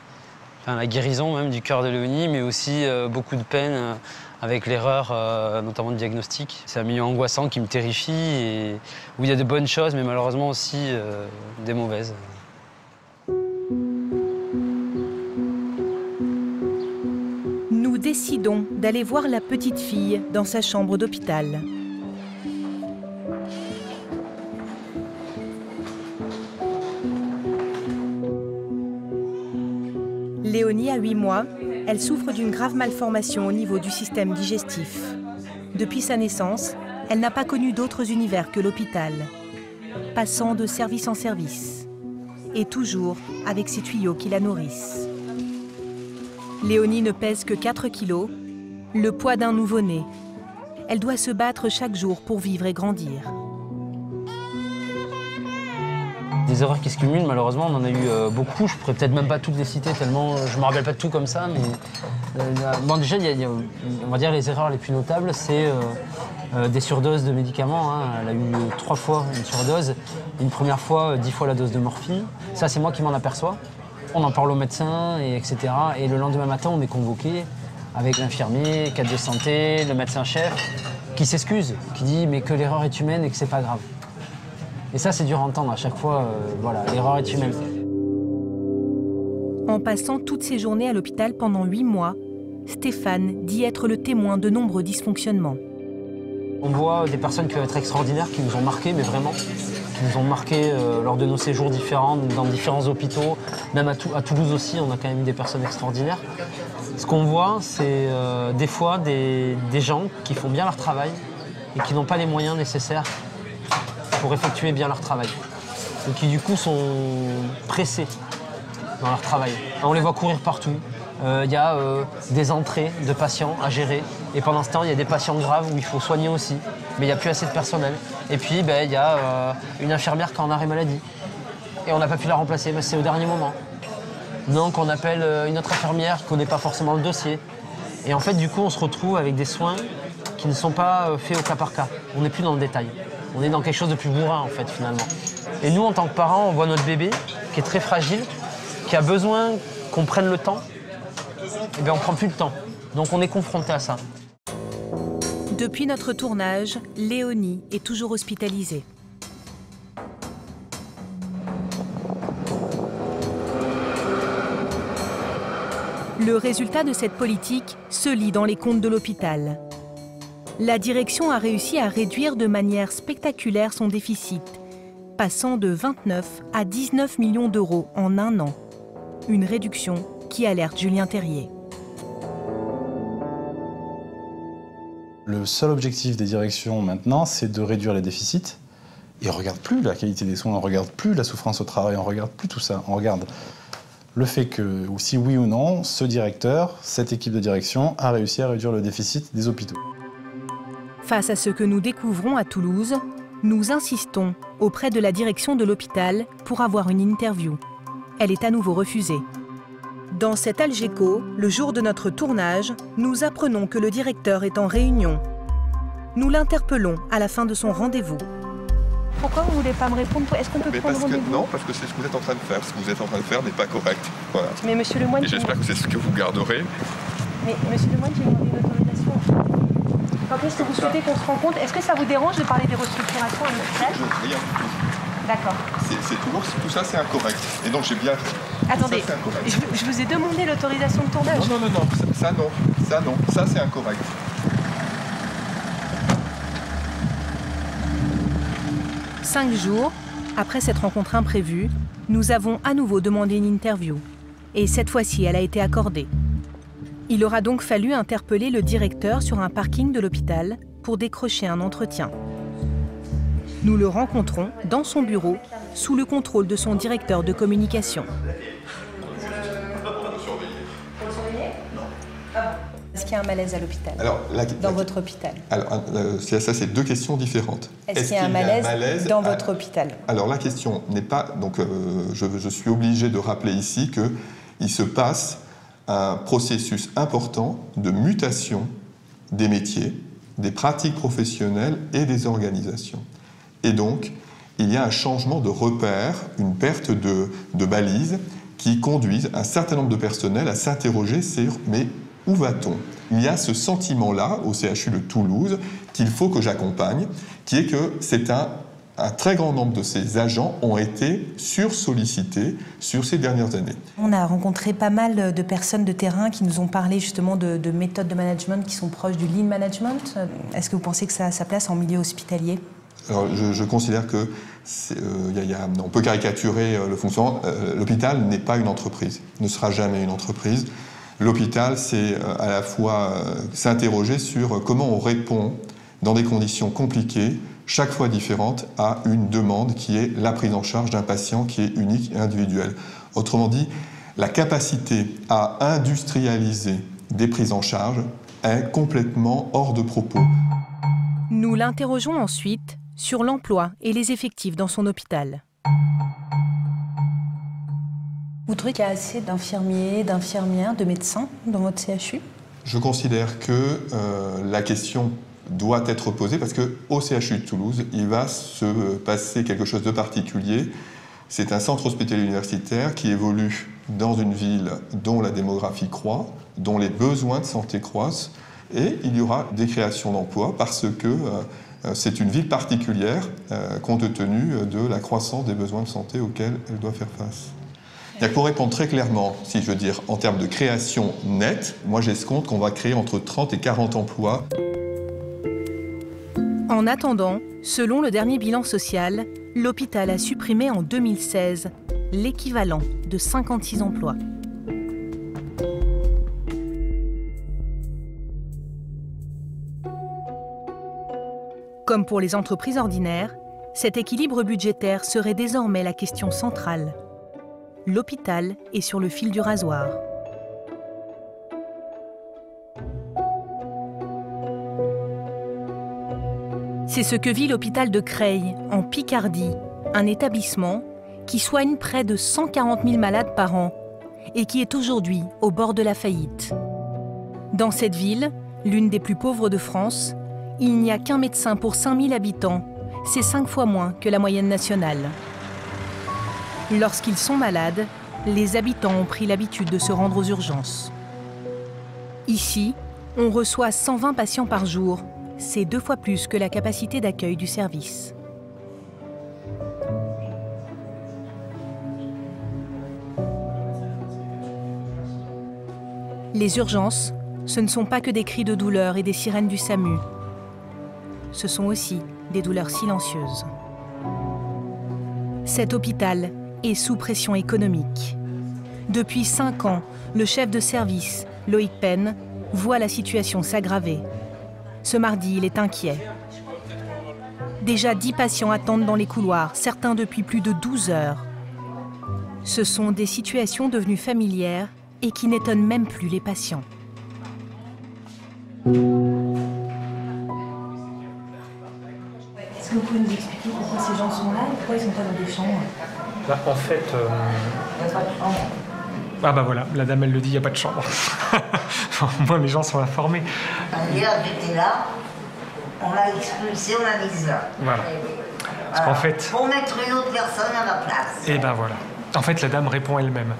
enfin, la guérison même du cœur de Léonie, mais aussi beaucoup de peine avec l'erreur, notamment de diagnostic. C'est un milieu angoissant qui me terrifie et où il y a de bonnes choses, mais malheureusement aussi des mauvaises. Nous décidons d'aller voir la petite fille dans sa chambre d'hôpital. Léonie a 8 mois, elle souffre d'une grave malformation au niveau du système digestif. Depuis sa naissance, elle n'a pas connu d'autres univers que l'hôpital, passant de service en service, et toujours avec ses tuyaux qui la nourrissent. Léonie ne pèse que 4 kilos, le poids d'un nouveau-né. Elle doit se battre chaque jour pour vivre et grandir. Des erreurs qui se cumulent, malheureusement, on en a eu beaucoup. Je pourrais peut-être même pas toutes les citer, tellement je me rappelle pas de tout comme ça. Mais bon, déjà, il y a, on va dire, les erreurs les plus notables, c'est des surdoses de médicaments. Hein. Elle a eu 3 fois une surdose. Une première fois, 10 fois la dose de morphine. Ça, c'est moi qui m'en aperçois. On en parle au médecin, etc. Et le lendemain matin, on est convoqué avec l'infirmier, cadre de santé, le médecin-chef, qui s'excuse, qui dit mais que l'erreur est humaine et que c'est pas grave. Et ça, c'est dur à entendre à chaque fois, voilà, l'erreur est humaine. En passant toutes ses journées à l'hôpital pendant 8 mois, Stéphane dit être le témoin de nombreux dysfonctionnements. On voit des personnes qui peuvent être extraordinaires, qui nous ont marqués, mais vraiment, qui nous ont marqués lors de nos séjours différents, dans différents hôpitaux. Même à Toulouse aussi, on a quand même eu des personnes extraordinaires. Ce qu'on voit, c'est des fois des gens qui font bien leur travail et qui n'ont pas les moyens nécessaires pour effectuer bien leur travail. Et qui du coup sont pressés dans leur travail. On les voit courir partout. Il y a des entrées de patients à gérer. Et pendant ce temps, il y a des patients graves où il faut soigner aussi. Mais il n'y a plus assez de personnel. Et puis, il y a une infirmière qui est en arrêt maladie. Et on n'a pas pu la remplacer, mais c'est au dernier moment. Donc on appelle une autre infirmière qui ne connaît pas forcément le dossier. Et en fait, du coup, on se retrouve avec des soins qui ne sont pas faits au cas par cas. On n'est plus dans le détail. On est dans quelque chose de plus bourrin, en fait, finalement. Et nous, en tant que parents, on voit notre bébé, qui est très fragile, qui a besoin qu'on prenne le temps. Et bien, on ne prend plus le temps. Donc, on est confronté à ça. Depuis notre tournage, Léonie est toujours hospitalisée. Le résultat de cette politique se lit dans les comptes de l'hôpital. La direction a réussi à réduire de manière spectaculaire son déficit, passant de 29 à 19 millions d'euros en 1 an. Une réduction qui alerte Julien Terrier. Le seul objectif des directions maintenant, c'est de réduire les déficits. Et on ne regarde plus la qualité des soins, on ne regarde plus la souffrance au travail, on ne regarde plus tout ça. On regarde le fait que, si oui ou non, ce directeur, cette équipe de direction, a réussi à réduire le déficit des hôpitaux. Face à ce que nous découvrons à Toulouse, nous insistons auprès de la direction de l'hôpital pour avoir une interview. Elle est à nouveau refusée. Dans cet Algeco, le jour de notre tournage, nous apprenons que le directeur est en réunion. Nous l'interpellons à la fin de son rendez-vous. Pourquoi vous ne voulez pas me répondre? Est-ce qu'on peut prendre rendez-vous? Non, parce que c'est ce que vous êtes en train de faire. Ce que vous êtes en train de faire n'est pas correct. Voilà. Mais monsieur Lemoine... Et j'espère que c'est ce que vous garderez. Mais monsieur Lemoine, j'ai demandé une autorisation. Quand est-ce que vous souhaitez qu'on se rencontre? Est-ce que ça vous dérange de parler des restructurations à l'hôpital? Rien du tout. D'accord. C'est toujours, tout ça, c'est incorrect. Et donc j'ai bien... Attendez, ça, je vous ai demandé l'autorisation de tournage. Non, ça non, ça non, ça c'est incorrect. Cinq jours après cette rencontre imprévue, nous avons à nouveau demandé une interview. Et cette fois-ci, elle a été accordée. Il aura donc fallu interpeller le directeur sur un parking de l'hôpital pour décrocher un entretien. Nous le rencontrons dans son bureau, sous le contrôle de son directeur de communication. Est-ce qu'il y a un malaise à l'hôpital? Dans votre hôpital? Alors, ça, c'est deux questions différentes. Est-ce qu'il y a un malaise dans votre hôpital? Alors, la question n'est pas... Donc, je suis obligé de rappeler ici qu'il se passe un processus important de mutation des métiers, des pratiques professionnelles et des organisations. Et donc, il y a un changement de repère, une perte de balises qui conduisent un certain nombre de personnels à s'interroger sur « mais où va-t-on » Il y a ce sentiment-là au CHU de Toulouse qu'il faut que j'accompagne, qui est que c'est un très grand nombre de ces agents ont été sursollicités sur ces dernières années. On a rencontré pas mal de personnes de terrain qui nous ont parlé justement de méthodes de management qui sont proches du lean management. Est-ce que vous pensez que ça a sa place en milieu hospitalier? Alors, je considère que on peut caricaturer le fonctionnement. L'hôpital n'est pas une entreprise, ne sera jamais une entreprise. L'hôpital, c'est à la fois s'interroger sur comment on répond dans des conditions compliquées, chaque fois différentes, à une demande qui est la prise en charge d'un patient qui est unique et individuel. Autrement dit, la capacité à industrialiser des prises en charge est complètement hors de propos. Nous l'interrogeons ensuite sur l'emploi et les effectifs dans son hôpital. Vous trouvez qu'il y a assez d'infirmiers, d'infirmières, de médecins dans votre CHU? Je considère que la question doit être posée parce qu'au CHU de Toulouse, il va se passer quelque chose de particulier. C'est un centre hospitalier universitaire qui évolue dans une ville dont la démographie croît, dont les besoins de santé croissent, et il y aura des créations d'emplois parce que c'est une ville particulière compte tenu de la croissance des besoins de santé auxquels elle doit faire face. Pour répondre très clairement, si je veux dire en termes de création nette, moi j'escompte qu'on va créer entre 30 et 40 emplois. En attendant, selon le dernier bilan social, l'hôpital a supprimé en 2016 l'équivalent de 56 emplois. Comme pour les entreprises ordinaires, cet équilibre budgétaire serait désormais la question centrale. L'hôpital est sur le fil du rasoir. C'est ce que vit l'hôpital de Creil, en Picardie, un établissement qui soigne près de 140 000 malades par an et qui est aujourd'hui au bord de la faillite. Dans cette ville, l'une des plus pauvres de France, il n'y a qu'un médecin pour 5 000 habitants. C'est 5 fois moins que la moyenne nationale. Lorsqu'ils sont malades, les habitants ont pris l'habitude de se rendre aux urgences. Ici, on reçoit 120 patients par jour. C'est 2 fois plus que la capacité d'accueil du service. Les urgences, ce ne sont pas que des cris de douleur et des sirènes du SAMU. Ce sont aussi des douleurs silencieuses. Cet hôpital est sous pression économique. Depuis 5 ans, le chef de service, Loïc Penn, voit la situation s'aggraver. Ce mardi, il est inquiet. Déjà 10 patients attendent dans les couloirs, certains depuis plus de 12 heures. Ce sont des situations devenues familières et qui n'étonnent même plus les patients. Est-ce que vous pouvez nous expliquer pourquoi ces gens sont là et pourquoi ils ne sont pas dans des chambres? En fait... Ah bah voilà, la dame elle le dit, il n'y a pas de chambre. Moi mes gens sont informés. Hier j'étais là, on l'a expulsé, on l'a mis là. Voilà. Parce qu'en fait... Pour mettre une autre personne à ma place. Et ben voilà. En fait, la dame répond elle-même.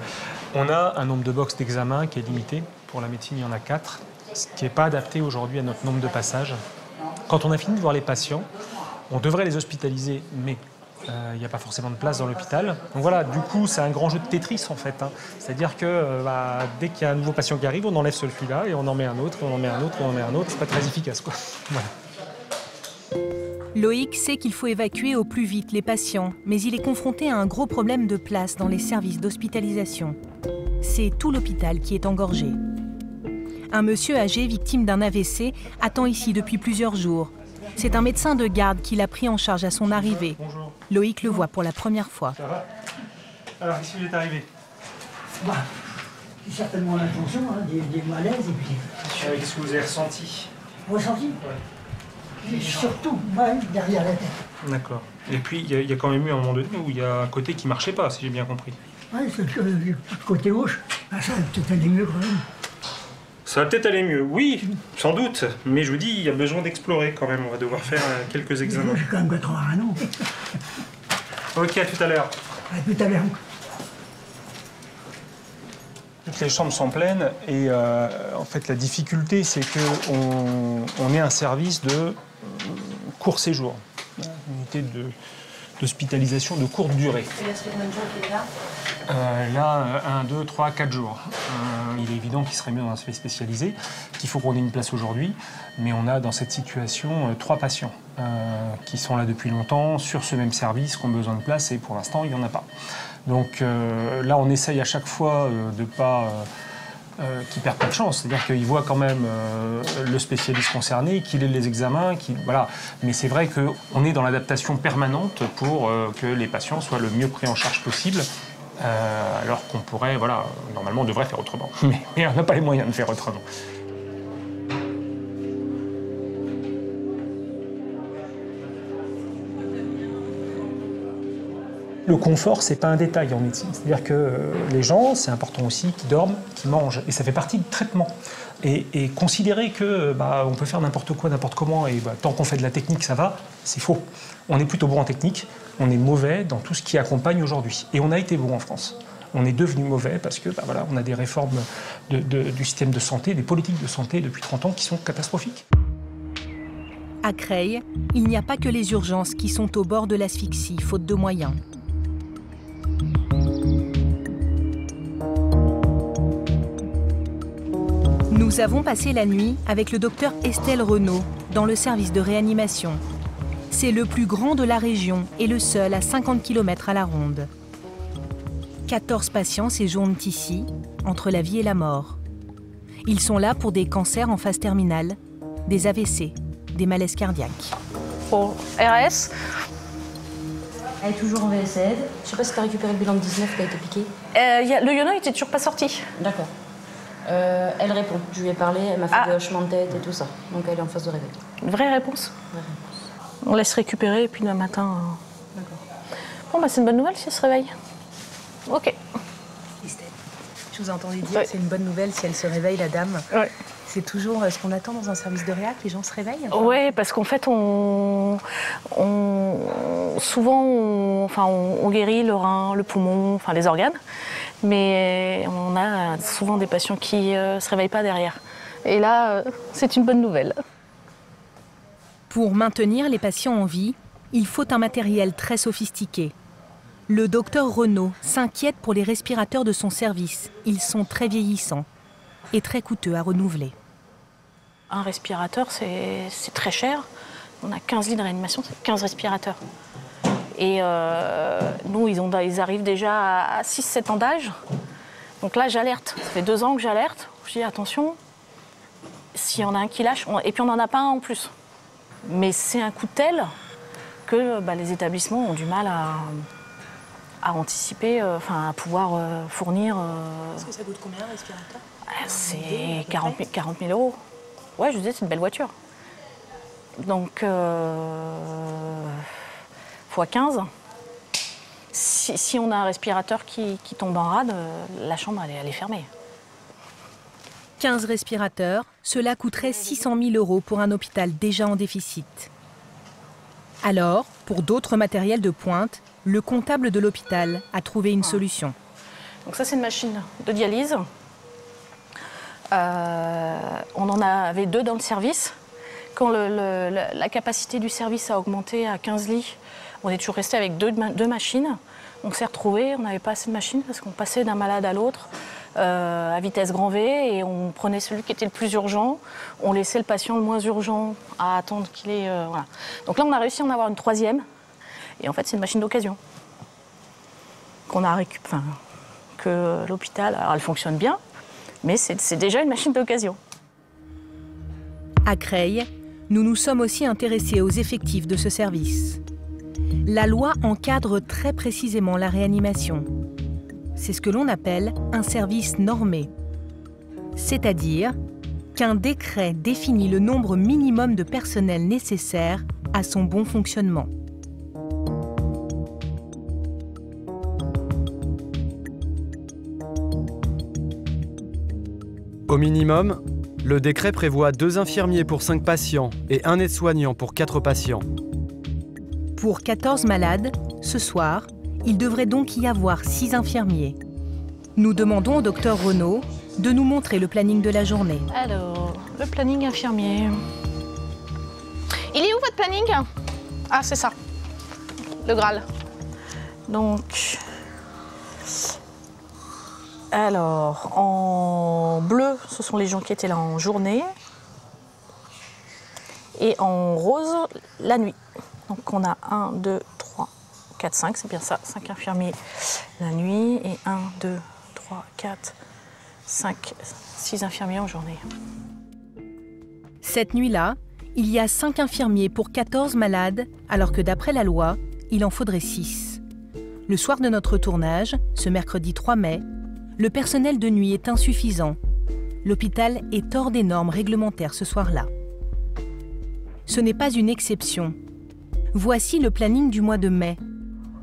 On a un nombre de box d'examen qui est limité. Pour la médecine, il y en a 4, ce qui n'est pas adapté aujourd'hui à notre nombre de passages. Quand on a fini de voir les patients, on devrait les hospitaliser, mais il n'y a pas forcément de place dans l'hôpital. Donc voilà, du coup, c'est un grand jeu de Tetris, en fait. Hein. C'est-à-dire que dès qu'il y a un nouveau patient qui arrive, on enlève celui-là et on en met un autre, on en met un autre, on en met un autre. C'est pas très efficace, quoi. Voilà. Loïc sait qu'il faut évacuer au plus vite les patients, mais il est confronté à un gros problème de place dans les services d'hospitalisation. C'est tout l'hôpital qui est engorgé. Un monsieur âgé, victime d'un AVC, attend ici depuis plusieurs jours. C'est un médecin de garde qui l'a pris en charge à son arrivée. Bonjour. Loïc le voit pour la première fois. Ça va? Alors, qu'est-ce qui vous est arrivé? Certainement l'intention, des malaises et puis... Avec ce que vous avez ressenti. Ressenti? Ouais. Et surtout, mal derrière la tête. D'accord. Et puis, il y a quand même eu un moment donné où il y a un côté qui marchait pas, si j'ai bien compris. Oui, c'est le côté gauche. Ça va peut-être aller mieux quand même. Ça va peut-être aller mieux, oui, sans doute. Mais je vous dis, il y a besoin d'explorer quand même. On va devoir faire quelques examens. J'ai quand même 81 ans. Ok, à tout à l'heure. À tout à l'heure. Toutes les chambres sont pleines et en fait la difficulté c'est qu'on est un service de court séjour, une unité d'hospitalisation de courte durée. Et là, ça fait combien de jours qu'il est là Là, 1, 2, 3, 4 jours. Il est évident qu'il serait mieux dans un service spécialisé, qu'il faut qu'on ait une place aujourd'hui, mais on a dans cette situation 3 patients qui sont là depuis longtemps, sur ce même service, qui ont besoin de place, et pour l'instant, il n'y en a pas. Donc là, on essaye à chaque fois de pas... qui perd pas de chance, c'est-à-dire qu'il voit quand même le spécialiste concerné, qu'il ait les examens, voilà. Mais c'est vrai qu'on est dans l'adaptation permanente pour que les patients soient le mieux pris en charge possible, alors qu'on pourrait, voilà, normalement on devrait faire autrement, mais on n'a pas les moyens de faire autrement. Le confort, c'est pas un détail en médecine. C'est-à-dire que les gens, c'est important aussi qu'ils dorment, qu'ils mangent. Et ça fait partie du traitement. Et considérer que on peut faire n'importe quoi, n'importe comment, et tant qu'on fait de la technique, ça va, c'est faux. On est plutôt bon en technique, on est mauvais dans tout ce qui accompagne aujourd'hui. Et on a été bon en France. On est devenu mauvais parce que voilà, on a des réformes du système de santé, des politiques de santé depuis 30 ans qui sont catastrophiques. À Creil, il n'y a pas que les urgences qui sont au bord de l'asphyxie, faute de moyens. Nous avons passé la nuit avec le docteur Estelle Renaud dans le service de réanimation. C'est le plus grand de la région et le seul à 50 km à la ronde. 14 patients séjournent ici, entre la vie et la mort. Ils sont là pour des cancers en phase terminale, des AVC, des malaises cardiaques. Pour RS. Elle est toujours en VSZ. Je sais pas si tu as récupéré le bilan de 19 qui a été piqué. Le Yono était toujours pas sorti. D'accord. Elle répond. Je lui ai parlé, elle m'a fait des hochements de tête et tout ça. Donc elle est en phase de réveil. Une vraie réponse. Vraie réponse. On laisse récupérer et puis demain matin... D'accord. Bon, c'est une bonne nouvelle si elle se réveille. Ok. Estelle, je vous ai entendu dire que c'est une bonne nouvelle si elle se réveille, la dame. Ouais. C'est toujours ce qu'on attend dans un service de réa, que les gens se réveillent. Oui, parce qu'en fait, souvent, on guérit le rein, le poumon, enfin les organes, mais on a souvent des patients qui ne se réveillent pas derrière. Et là, c'est une bonne nouvelle. Pour maintenir les patients en vie, il faut un matériel très sophistiqué. Le docteur Renaud s'inquiète pour les respirateurs de son service. Ils sont très vieillissants et très coûteux à renouveler. Un respirateur, c'est très cher. On a 15 lits de réanimation, c'est 15 respirateurs. Et nous, ils arrivent déjà à 6-7 ans d'âge. Donc là, j'alerte. Ça fait 2 ans que j'alerte. Je dis attention, s'il y en a un qui lâche, et puis on n'en a pas un en plus. Mais c'est un coût tel que les établissements ont du mal à anticiper, à pouvoir fournir... Est-ce que ça coûte combien, un respirateur? C'est 40 000 euros. Ouais, je vous disais, c'est une belle voiture. Donc, fois 15. Si on a un respirateur qui tombe en rade, la chambre, elle est fermée. 15 respirateurs, cela coûterait 600 000 euros pour un hôpital déjà en déficit. Alors, pour d'autres matériels de pointe, le comptable de l'hôpital a trouvé une solution. Donc ça, c'est une machine de dialyse. On en avait 2 dans le service. Quand la capacité du service a augmenté à 15 lits, on est toujours resté avec 2 machines. On s'est retrouvés, on n'avait pas assez de machines parce qu'on passait d'un malade à l'autre à vitesse grand V et on prenait celui qui était le plus urgent. On laissait le patient le moins urgent à attendre qu'il ait... voilà. Donc là, on a réussi à en avoir une 3e. Et en fait, c'est une machine d'occasion qu'on a récupérée. Que l'hôpital, alors elle fonctionne bien, mais c'est déjà une machine d'occasion. À Creil, nous nous sommes aussi intéressés aux effectifs de ce service. La loi encadre très précisément la réanimation. C'est ce que l'on appelle un service normé. C'est-à-dire qu'un décret définit le nombre minimum de personnel nécessaire à son bon fonctionnement. Au minimum, le décret prévoit 2 infirmiers pour 5 patients et 1 aide-soignant pour 4 patients. Pour 14 malades, ce soir, il devrait donc y avoir 6 infirmiers. Nous demandons au docteur Renaud de nous montrer le planning de la journée. Alors, le planning infirmier. Il est où votre planning? Ah, c'est ça, le Graal. Donc... Alors, en bleu, ce sont les gens qui étaient là en journée. Et en rose, la nuit. Donc on a 1, 2, 3, 4, 5, c'est bien ça, 5 infirmiers la nuit. Et 1, 2, 3, 4, 5, 6 infirmiers en journée. Cette nuit-là, il y a 5 infirmiers pour 14 malades, alors que d'après la loi, il en faudrait 6. Le soir de notre tournage, ce mercredi 3 mai, le personnel de nuit est insuffisant. L'hôpital est hors des normes réglementaires ce soir-là. Ce n'est pas une exception. Voici le planning du mois de mai.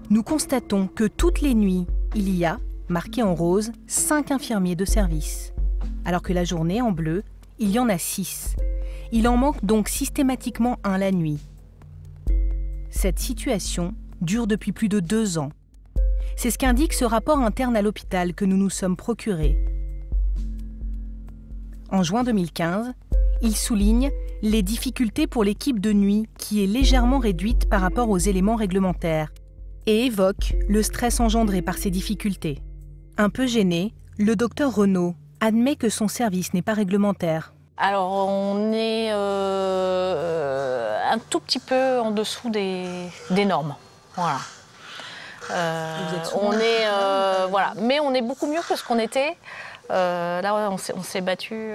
Nous constatons que toutes les nuits, il y a, marqué en rose, 5 infirmiers de service. Alors que la journée, en bleu, il y en a 6. Il en manque donc systématiquement 1 la nuit. Cette situation dure depuis plus de 2 ans. C'est ce qu'indique ce rapport interne à l'hôpital que nous nous sommes procurés. En juin 2015, il souligne les difficultés pour l'équipe de nuit qui est légèrement réduite par rapport aux éléments réglementaires et évoque le stress engendré par ces difficultés. Un peu gêné, le docteur Renaud admet que son service n'est pas réglementaire. Alors on est un tout petit peu en dessous des normes. Voilà. On est voilà, mais on est beaucoup mieux que ce qu'on était. Là, on s'est battu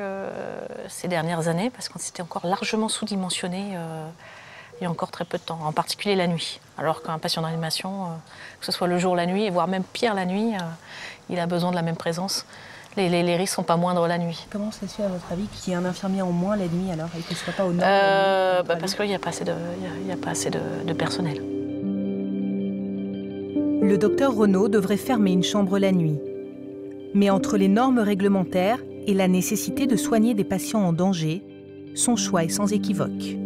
ces dernières années parce qu'on s'était encore largement sous-dimensionné il y a encore très peu de temps, en particulier la nuit. Alors qu'un patient de réanimation, que ce soit le jour, la nuit, et voire même pire la nuit, il a besoin de la même présence. Les risques ne sont pas moindres la nuit. Comment ça se fait, à votre avis, qu'il y ait un infirmier en moins la nuit alors et qu'il ne soit pas au nord parce qu'il n'y a pas assez de personnel. Le docteur Renaud devrait fermer une chambre la nuit. Mais entre les normes réglementaires et la nécessité de soigner des patients en danger, son choix est sans équivoque.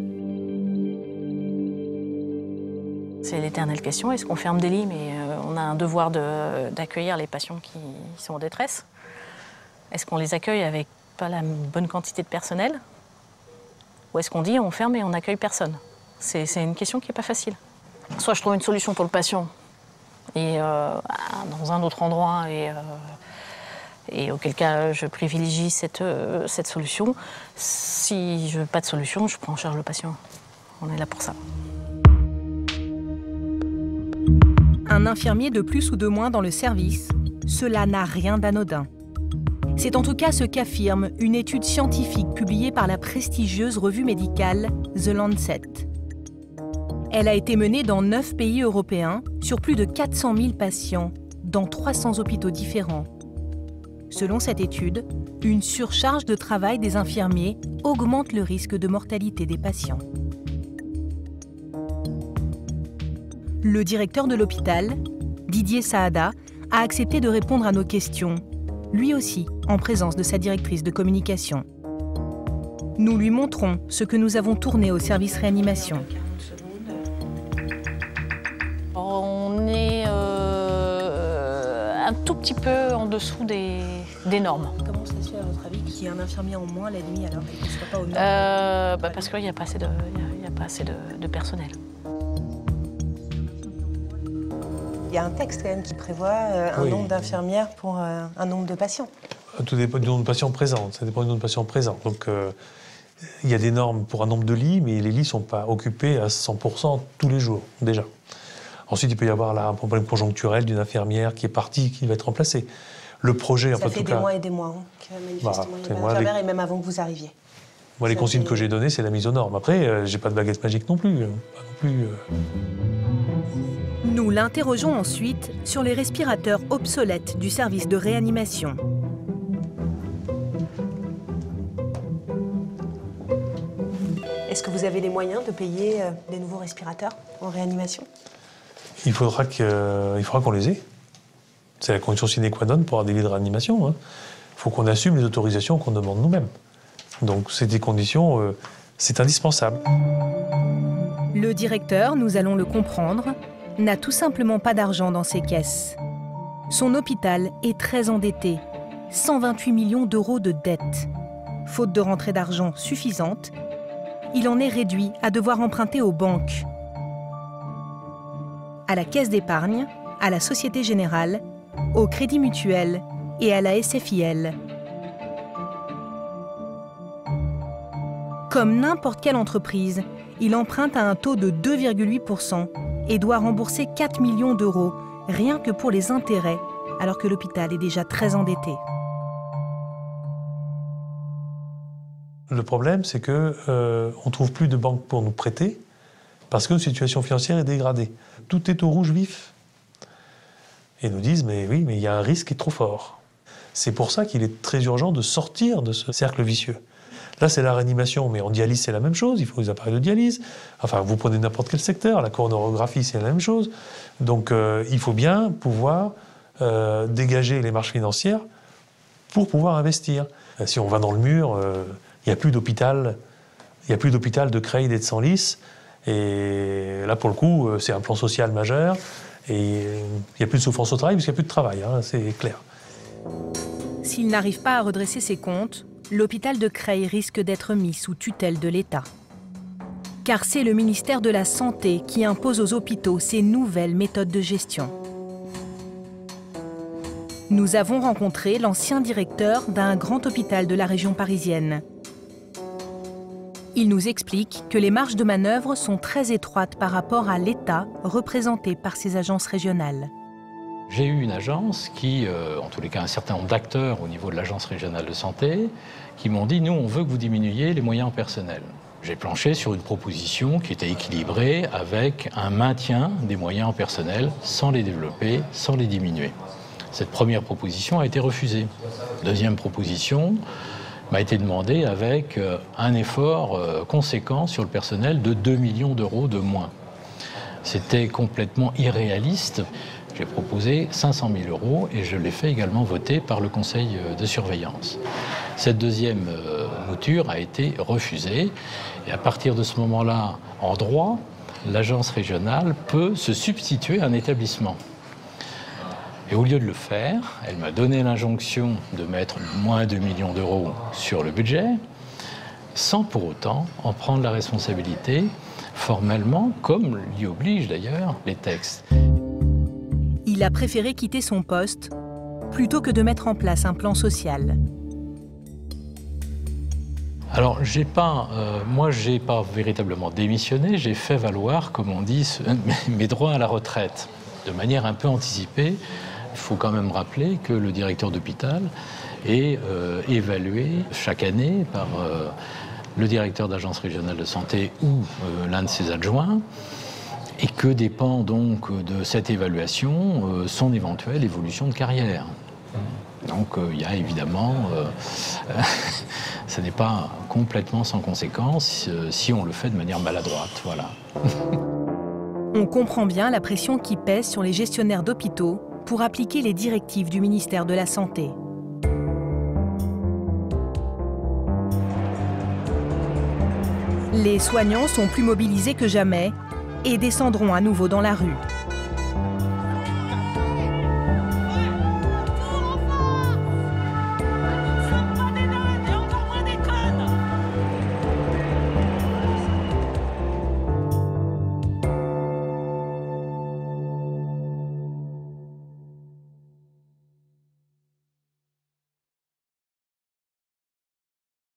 C'est l'éternelle question, est-ce qu'on ferme des lits, mais on a un devoir d'accueillir les patients qui sont en détresse? Est-ce qu'on les accueille avec pas la bonne quantité de personnel? Ou est-ce qu'on dit on ferme et on n'accueille personne? C'est une question qui n'est pas facile. Soit je trouve une solution pour le patient, et dans un autre endroit, et auquel cas je privilégie cette solution. Si je n'ai pas de solution, je prends en charge le patient. On est là pour ça. Un infirmier de plus ou de moins dans le service, cela n'a rien d'anodin. C'est en tout cas ce qu'affirme une étude scientifique publiée par la prestigieuse revue médicale The Lancet. Elle a été menée dans 9 pays européens, sur plus de 400 000 patients, dans 300 hôpitaux différents. Selon cette étude, une surcharge de travail des infirmiers augmente le risque de mortalité des patients. Le directeur de l'hôpital, Didier Saada, a accepté de répondre à nos questions, lui aussi en présence de sa directrice de communication. Nous lui montrons ce que nous avons tourné au service réanimation. un tout petit peu en dessous des normes. Comment ça se fait, à votre avis, qu'il y ait un infirmier en moins la nuit alors et qu'il ne soit pas aux normes? Parce qu'il n'y a pas assez de personnel. Il y a un texte quand même qui prévoit un nombre d'infirmières pour un nombre de patients. Tout dépend du nombre de patients présents. Ça dépend du nombre de patients présents. Donc, il y a des normes pour un nombre de lits, mais les lits ne sont pas occupés à 100% tous les jours, déjà. Ensuite, il peut y avoir là, un problème conjoncturel d'une infirmière qui est partie, qui va être remplacée. Le projet, ça fait des mois et des mois que manifestement il n'y a pas d'infirmière, et même avant que vous arriviez. Moi, les consignes que j'ai données, c'est la mise aux normes. Après, j'ai pas de baguette magique non plus. Nous l'interrogeons ensuite sur les respirateurs obsolètes du service de réanimation. Est-ce que vous avez les moyens de payer des nouveaux respirateurs en réanimation? Il faudra qu'on les ait. C'est la condition sine qua non pour avoir des lits de réanimation. Il faut qu'on assume les autorisations qu'on demande nous-mêmes. Donc c'est des conditions, c'est indispensable. Le directeur, nous allons le comprendre, n'a tout simplement pas d'argent dans ses caisses. Son hôpital est très endetté, 128 millions d'euros de dettes. Faute de rentrée d'argent suffisante, il en est réduit à devoir emprunter aux banques. À la Caisse d'épargne, à la Société Générale, au Crédit Mutuel et à la SFIL. Comme n'importe quelle entreprise, il emprunte à un taux de 2,8% et doit rembourser 4 millions d'euros, rien que pour les intérêts, alors que l'hôpital est déjà très endetté. Le problème, c'est qu'on ne trouve plus de banque pour nous prêter parce que notre situation financière est dégradée. Tout est au rouge vif. Et ils nous disent, mais oui, mais il y a un risque qui est trop fort. C'est pour ça qu'il est très urgent de sortir de ce cercle vicieux. Là, c'est la réanimation, mais en dialyse, c'est la même chose. Il faut des appareils de dialyse. Enfin, vous prenez n'importe quel secteur. La coronarographie, c'est la même chose. Donc, il faut bien pouvoir dégager les marges financières pour pouvoir investir. Si on va dans le mur, il n'y a plus d'hôpital. Il n'y a plus d'hôpital de Creil et de Senlis. Et là, pour le coup, c'est un plan social majeur. Et il n'y a plus de souffrance au travail parce qu'il n'y a plus de travail, c'est clair. S'il n'arrive pas à redresser ses comptes, l'hôpital de Creil risque d'être mis sous tutelle de l'État. Car c'est le ministère de la Santé qui impose aux hôpitaux ces nouvelles méthodes de gestion. Nous avons rencontré l'ancien directeur d'un grand hôpital de la région parisienne. Il nous explique que les marges de manœuvre sont très étroites par rapport à l'État représenté par ces agences régionales. J'ai eu une agence qui, en tous les cas un certain nombre d'acteurs au niveau de l'agence régionale de santé, qui m'ont dit « nous, on veut que vous diminuiez les moyens en personnel ». J'ai planché sur une proposition qui était équilibrée avec un maintien des moyens en personnel sans les développer, sans les diminuer. Cette première proposition a été refusée. Deuxième proposition m'a été demandée avec un effort conséquent sur le personnel de 2 millions d'euros de moins. C'était complètement irréaliste. J'ai proposé 500 000 euros et je l'ai fait également voter par le conseil de surveillance. Cette deuxième mouture a été refusée et à partir de ce moment-là, en droit, l'agence régionale peut se substituer à un établissement. Et au lieu de le faire, elle m'a donné l'injonction de mettre moins 2 millions d'euros sur le budget, sans pour autant en prendre la responsabilité formellement, comme l'y obligent d'ailleurs les textes. Il a préféré quitter son poste plutôt que de mettre en place un plan social. Alors, moi, j'ai pas véritablement démissionné, j'ai fait valoir, comme on dit, mes droits à la retraite, de manière un peu anticipée. Il faut quand même rappeler que le directeur d'hôpital est évalué chaque année par le directeur d'agence régionale de santé ou l'un de ses adjoints, et que dépend donc de cette évaluation son éventuelle évolution de carrière. Donc il y a évidemment, ce n'est pas complètement sans conséquence si on le fait de manière maladroite. Voilà. On comprend bien la pression qui pèse sur les gestionnaires d'hôpitaux pour appliquer les directives du ministère de la Santé. Les soignants sont plus mobilisés que jamais et descendront à nouveau dans la rue.